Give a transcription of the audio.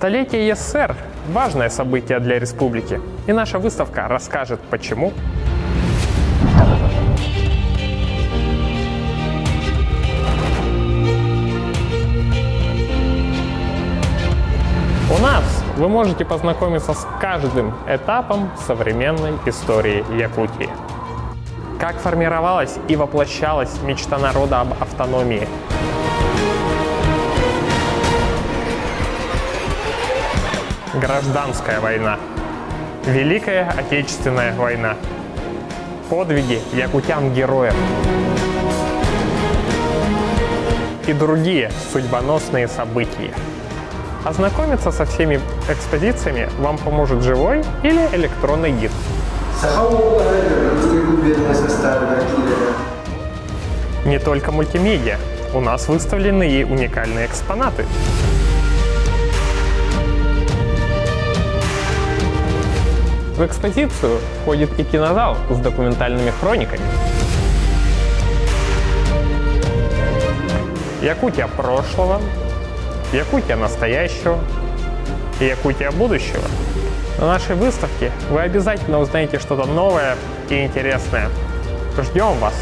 Столетие СССР – важное событие для республики, и наша выставка расскажет, почему. У нас вы можете познакомиться с каждым этапом современной истории Якутии. Как формировалась и воплощалась мечта народа об автономии. Гражданская война. Великая Отечественная война. Подвиги якутян-героев. И другие судьбоносные события. Ознакомиться со всеми экспозициями вам поможет живой или электронный гид. Не только мультимедиа. У нас выставлены и уникальные экспонаты. В экспозицию входит и кинозал с документальными хрониками. Якутия прошлого, Якутия настоящего и Якутия будущего. На нашей выставке вы обязательно узнаете что-то новое и интересное. Ждем вас!